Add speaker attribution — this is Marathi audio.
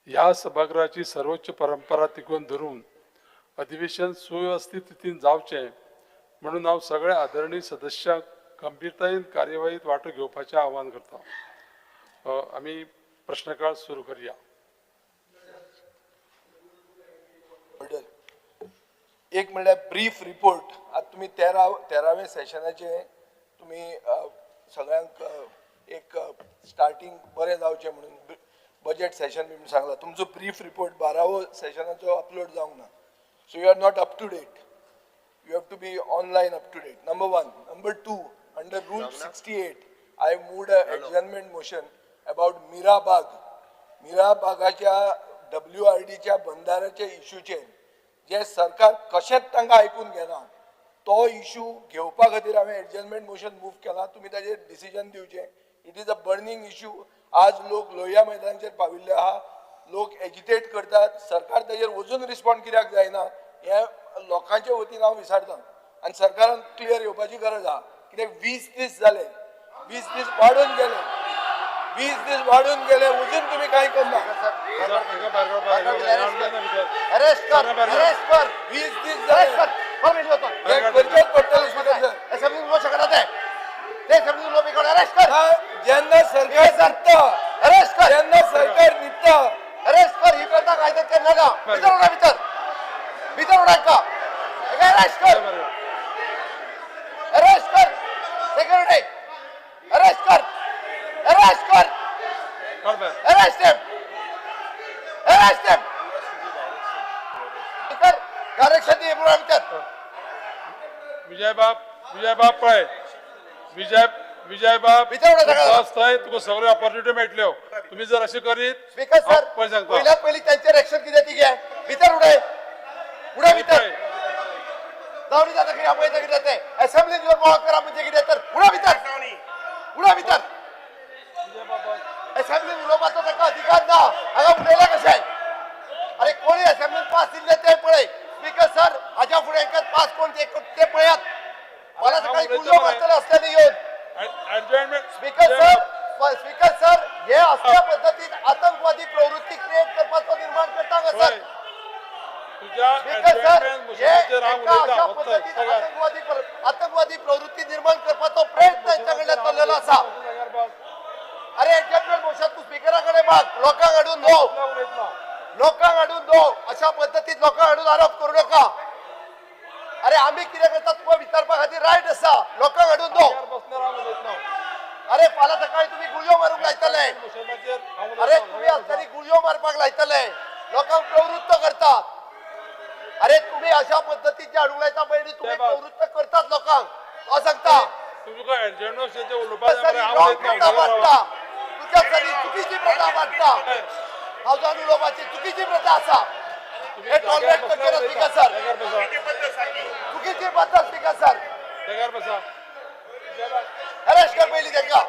Speaker 1: या सभागृहाची सर्वोच्च परंपरा तिगोवन धरून अधिवेशन सुव्यवस्थित रितीन जावचें म्हणून हांव सगळ्या आदरणीय सदस्यांक गंभीरतायेन कार्यवाहीत वांटो घेवपाचें आवाहन करता. आमी प्रश्नकाळ सुरू करूया.
Speaker 2: एक म्हणल्यार ब्रीफ रिपोर्ट. आता तुम्ही 13व्या सेशनाचे तुम्ही सगळ्यांक एक स्टार्टिंग बरें जावचें म्हणून बजेट सेशन बी सांगला. तुमचो ब्रीफ रिपोर्ट 12वो सेशनाचो अपलोड जावंक ना. So you are not up to date. You have to be online up to date. Number one. Number two, under Rule 68, I moved an adjournment motion about Mira Bagh. Mira Baghaच्या WRDच्या बंधाऱ्याच्या इश्यूचेर जे सरकार कशेंच तांकां आयकून घेना तो इश्यू घेवपा खातीर हांवें एडजर्नमेंट मोशन मूव केला. तुमी ताजेर डिसिजन दिवचें. It is a burning issue. आज लोक लोहिया मैदानाचेर पाविल्ले आहा. लोक एजिटेट करतात. सरकार ताजेर वचून रिस्पॉन्ड कित्याक जायना हे लोकांच्या वतीन हांव विचारता. आनी सरकारान क्लियर येवपाची गरज आहा. कित्याक 20 दीस जाले. 20 दीस वाडून गेले. 20 दीस वाडून गेले अजून तुम्ही काही करना.
Speaker 3: अरेस्ट कर
Speaker 2: 20 दीस जाले. करचेच पडटलें स्पीकर सर.
Speaker 3: असेंब्ली उलोवंक शकना ते असेंब्ली उलोवपी कोण अरेस्ट कर.
Speaker 2: जेन्ना सरकार न्हिदता
Speaker 3: अरेस्ट कर.
Speaker 2: जेन्ना सरकार न्हिदता
Speaker 3: अरेस्ट कर. ही करता कायदे कर नाका. भितर उडा भितर उडा का. अरेस्ट कर. अरेस्ट कर. सिक्युरिटी अरेस्ट कर. अरेस्ट कर. अरेस्ट हिम. अरेस्ट हिम. भितर डायरेक्शन दी उडा भितर.
Speaker 1: विजय बाब पळय. विजय बाब
Speaker 3: भितर उडा सगळा.
Speaker 1: थंय तुका सगळ्यो ऑपॉर्च्युनिटी मेळटल्यो. तुम्ही जर अशें करीत
Speaker 3: स्पीकर सर
Speaker 1: पळय सांगता
Speaker 3: पहिल्यात पहिली त्यांचे ऍक्शन किती ती घ्या. भितर उडे उडा भितर. दावणी जाता किती आपण किती जाते असेंब्ली जर मोळ करा म्हणजे किती तर उडा भितर. उडा भितर. असेंब्ली उलोवपाचो ताका अधिकार ना. हांगा उडयला कशें. अरे कोणी असेंब्ली पास दिले ते पळय. स्पीकर सर हाज्या फुडें पास कोण ते पळयात. मला सकाळी गुल्लो मारतले असल्याने येऊन. स्पीकर सर हे असल्या पद्धतीत आतंकवादी प्रवृत्ती क्रिएट करपाचो निर्माण करता का सर. स्पीकर सर हे अशा पद्धतीत आतंकवादी प्रवृत्ती निर्माण करपाचो प्रयत्न त्यांच्याकडे चाललेला असा. अरे एडजर्नमेंट मोशन तू स्पीकराकडे माग. लोकांक हाडून दो. लोकांक हाडून दो. अशा पद्धतीत लोकांक हाडून आरोप करू नका. अरे आम्ही कितें करता तुका विचारपा खातीर रायट आसा. लोकांक हाडून दो. अरे फाल्यां सकाळी तुम्ही गुळयो मारूंक लायतले. अरे तुम्ही आसतनी गुळयो मारपाक लायतले. लोकांक प्रवृत्त करतात. अरे तुम्ही अशा पद्धतीचे हाडूंक लायता पयलीं तुम्ही प्रवृत्त करतात लोकांक. हांव सांगता चुकीची प्रथा वाटता. हावजान उलोवपाची चुकीची प्रथा आसा. हे टॉलरेट करचे ना स्पीकर सर. चुकीची पद्धत स्पीकर सर. अरेस्ट कर पयलीं तांकां.